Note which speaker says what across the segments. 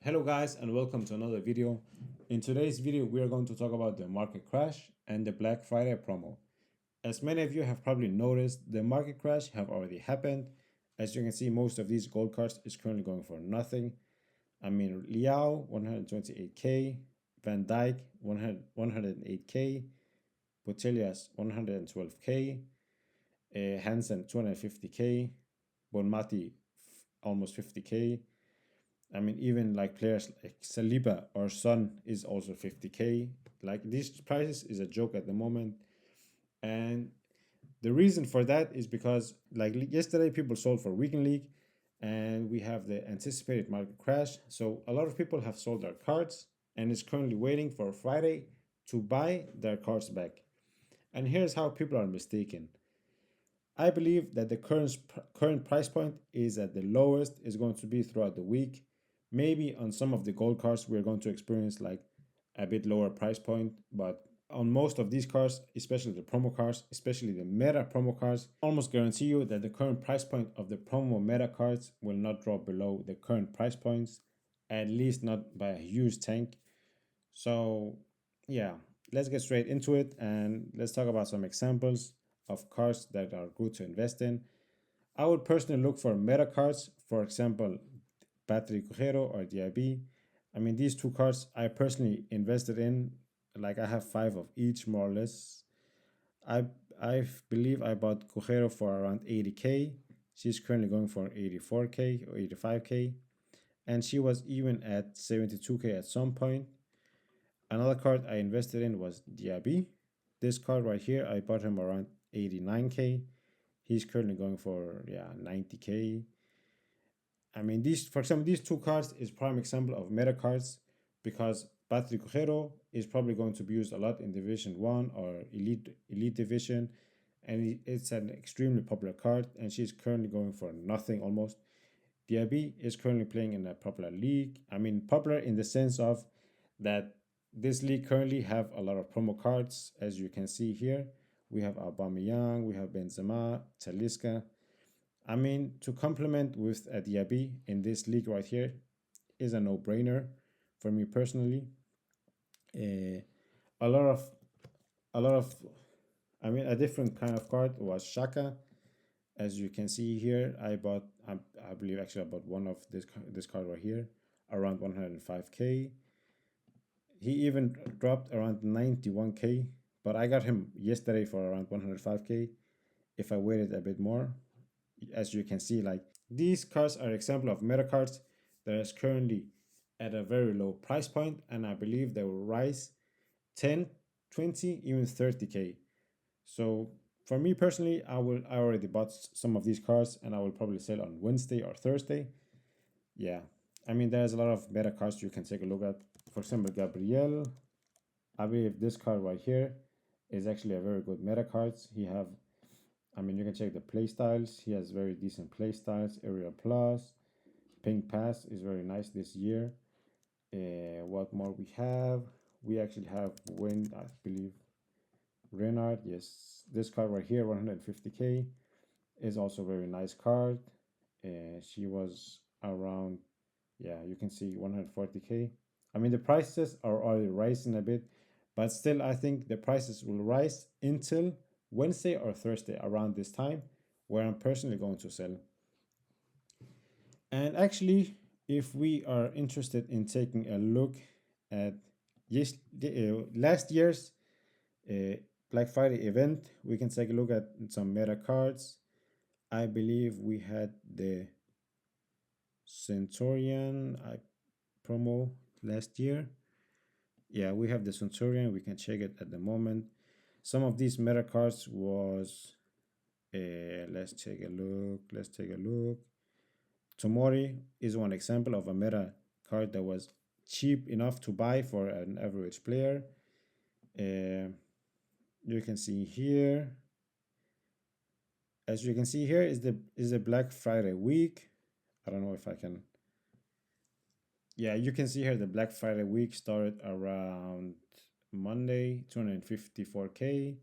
Speaker 1: Hello guys and welcome to another video. In today's video we are going to talk about the market crash and the Black Friday promo. As many of you have probably noticed, the market crash have already happened. As you can see, most of these gold cards is currently going for nothing. I mean, Liao 128k, Van Dyke 108k, Botellas 112k, Hansen 250k, Bonmati almost 50k. I mean, even like players like Saliba or Son is also 50k. Like these prices is a joke at the moment. And the reason for that is because like yesterday people sold for weekend league and we have the anticipated market crash. So a lot of people have sold their cards and is currently waiting for Friday to buy their cards back. And here's how people are mistaken. I believe that the current price point is at the lowest is going to be throughout the week. Maybe on some of the gold cards we're going to experience like a bit lower price point, but on most of these cards, especially the promo cards, especially the meta promo cards, almost guarantee you that the current price point of the promo meta cards will not drop below the current price points, at least not by a huge tank. So yeah, let's get straight into it and let's talk about some examples of cards that are good to invest in. I would personally look for meta cards, for example, Patrick Cujero or Diaby. I mean, these two cards I personally invested in. Like I have 5 of each more or less. I I believe I bought Cujero for around 80k. She's currently going for 84k or 85k, and she was even at 72k at some point. Another card I invested in was Diaby. This card right here, I bought him around 89k. He's currently going for 90k. I mean, these, for example, these two cards is prime example of meta cards because Patrick Cujero is probably going to be used a lot in Division 1 or Elite Division, and it's an extremely popular card, and she's currently going for nothing almost. Diaby is currently playing in a popular league. I mean, popular in the sense of that this league currently have a lot of promo cards, as you can see here. We have Aubameyang, we have Benzema, Talisca. I mean, to complement with a Diaby in this league right here is a no-brainer for me personally. Uh, a lot of, a lot of, I mean, a different kind of card was Shaka. As you can see here, I believe actually I bought one of this card right here, around 105k. He even dropped around 91k, but I got him yesterday for around 105k. If I waited a bit more, as you can see, like these cards are example of meta cards that is currently at a very low price point, and I believe they will rise 10, 20, even 30k. So for me personally, I already bought some of these cards, and I will probably sell on Wednesday or Thursday. Yeah, I mean there's a lot of meta cards you can take a look at. For example, Gabriel. I believe this card right here is actually a very good meta cards. I mean, you can check the play styles. He has very decent play styles. Area Plus, Pink Pass is very nice this year. What more we have? We actually have Wind, I believe. Renard, yes. This card right here, 150k, is also a very nice card. She was around, yeah, you can see 140k. I mean, the prices are already rising a bit, but still, I think the prices will rise until Wednesday or Thursday around this time, where I'm personally going to sell. And actually, if we are interested in taking a look at last year's Black Friday event, we can take a look at some meta cards. I believe we had the Centurion promo last year. Yeah, we have the Centurion. We can check it at the moment. Some of these meta cards was, let's take a look. Let's take a look. Tomori is one example of a meta card that was cheap enough to buy for an average player. You can see here. As you can see here is the Black Friday week. I don't know if I can. Yeah, you can see here the Black Friday week started around Monday, 254k.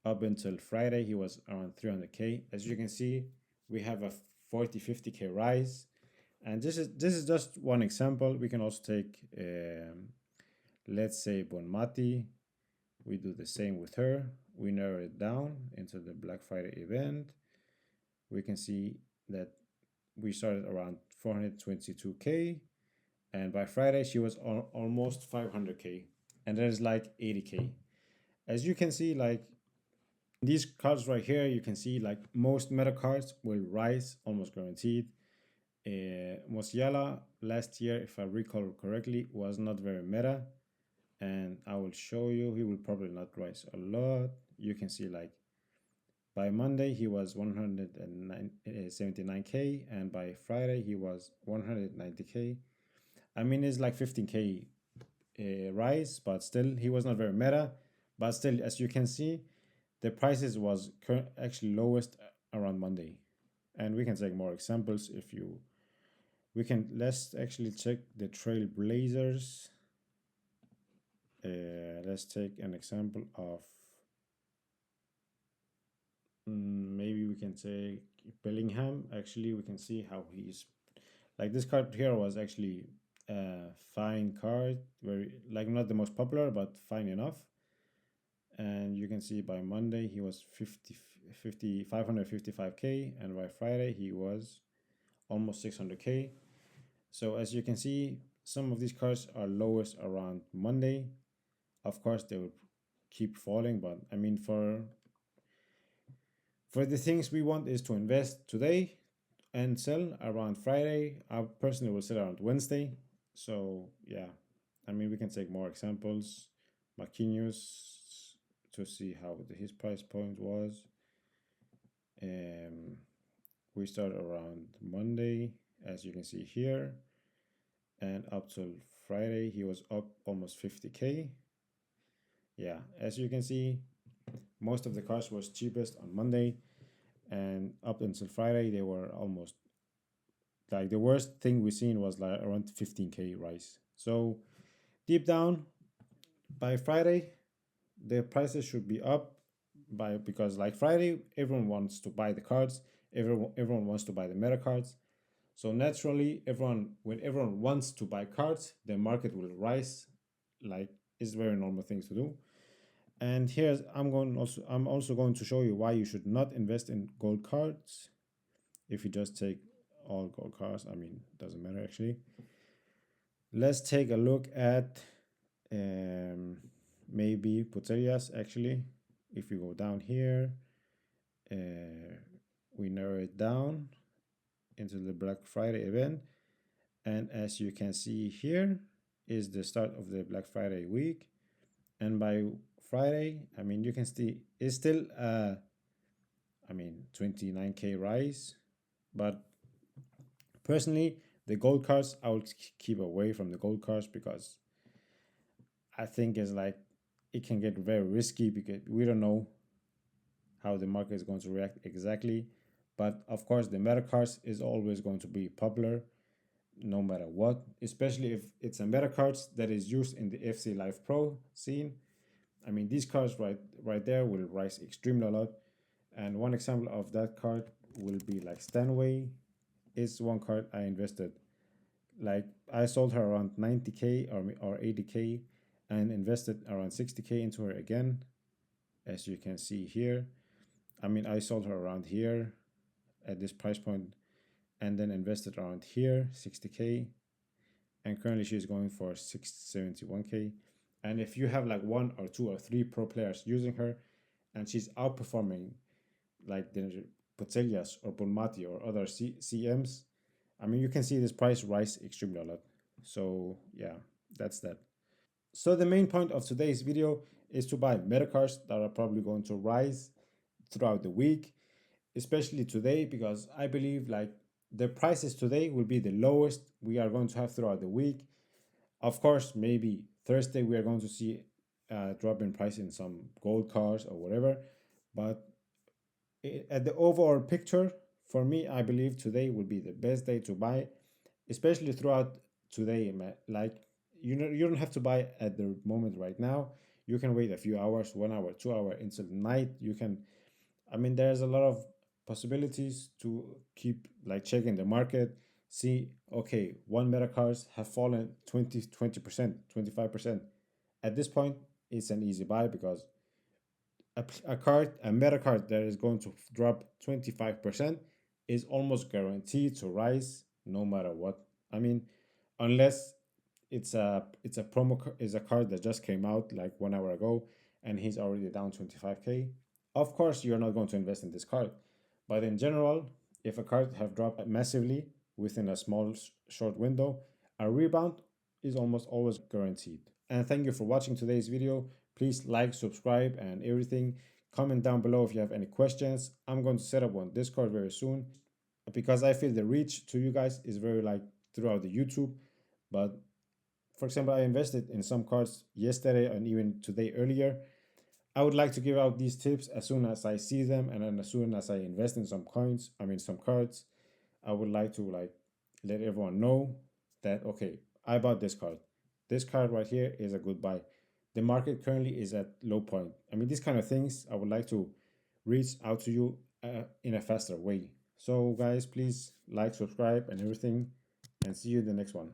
Speaker 1: Up until Friday, he was around 300k. As you can see, we have a 40-50k rise. And this is just one example. We can also take let's say Bonmati. We do the same with her. We narrow it down into the Black Friday event. We can see that we started around 422K, and by Friday she was almost 500K, and that is like 80K. As you can see, like these cards right here, you can see like most meta cards will rise almost guaranteed. Musiala last year, if I recall correctly, was not very meta, and I will show you he will probably not rise a lot. You can see like by Monday he was 179K, and by Friday he was 190K. I mean, it's like 15K rise, but still he was not very meta. But still, as you can see, the prices was actually lowest around Monday, and we can take more examples if you. Let's actually check the Trailblazers. Let's take an example of maybe we can take Bellingham. Actually, we can see how he's like this card here was actually a fine card, very like not the most popular, but fine enough. And you can see by Monday he was 555K, and by Friday he was almost 600K. So as you can see, some of these cards are lowest around Monday. Of course, they will keep falling, but I mean, for the things we want is to invest today and sell around Friday. I personally will sell around Wednesday. So yeah, I mean, we can take more examples. Marquinhos to see how his price point was. Um, we start around Monday, as you can see here, and up till Friday he was up almost 50K. Yeah, as you can see, most of the cars was cheapest on Monday, and up until Friday they were almost like the worst thing we seen was like around 15K rise. So deep down by Friday the prices should be up by because like Friday everyone wants to buy the cards, everyone wants to buy the meta cards. So naturally when everyone wants to buy cards, the market will rise. Like it's very normal things to do. And here's I'm also going to show you why you should not invest in gold cards. If you just take all gold cards, I mean, doesn't matter actually. Let's take a look at um, maybe Puterias actually. If we go down here, uh, we narrow it down into the Black Friday event. And as you can see here is the start of the Black Friday week. And by Friday, I mean, you can see it's still, I mean, 29K rise. But personally, the gold cards, I would keep away from the gold cards because I think it's like it can get very risky because we don't know how the market is going to react exactly. But of course, the meta cards is always going to be popular no matter what, especially if it's a meta cards that is used in the FC Live Pro scene. I mean, these cards right there will rise extremely a lot. And one example of that card will be like Stanway. Is one card I invested. Like I sold her around 90K or 80K and invested around 60K into her again, as you can see here. I mean, I sold her around here at this price point and then invested around here 60K, and currently she's going for 671K. And if you have like one or two or three pro players using her and she's outperforming like the Potellas or Bonmati or other CMs, I mean, you can see this price rise extremely a lot. So yeah, that's that. So the main point of today's video is to buy meta cards that are probably going to rise throughout the week, especially today, because I believe like the prices today will be the lowest we are going to have throughout the week. Of course, maybe Thursday we are going to see a drop in price in some gold cards or whatever, but at the overall picture, for me, I believe today will be the best day to buy, especially throughout today. Like you don't have to buy at the moment right now. You can wait a few hours, 1 hour, 2 hour until night. You can. I mean, there's a lot of possibilities to keep like checking the market, see, okay, one meta cards have fallen 20%, 25%. At this point, it's an easy buy because a meta card that is going to drop 25% is almost guaranteed to rise no matter what. I mean, unless it's a is a card that just came out like 1 hour ago and he's already down 25k. Of course, you're not going to invest in this card, but in general, if a card have dropped massively within a small short window, a rebound is almost always guaranteed. And thank you for watching today's video. Please like, subscribe, and everything. Comment down below if you have any questions. I'm going to set up on Discord very soon because I feel the reach to you guys is very like throughout the YouTube. But for example, I invested in some cards yesterday and even today earlier. I would like to give out these tips as soon as I see them, and then as soon as I invest in some coins, I mean some cards, I would like to like let everyone know that okay, I bought this card. This card right here is a good buy. The market currently is at low point. I mean, these kind of things I would like to reach out to you in a faster way. So guys, please like, subscribe, and everything, and see you in the next one.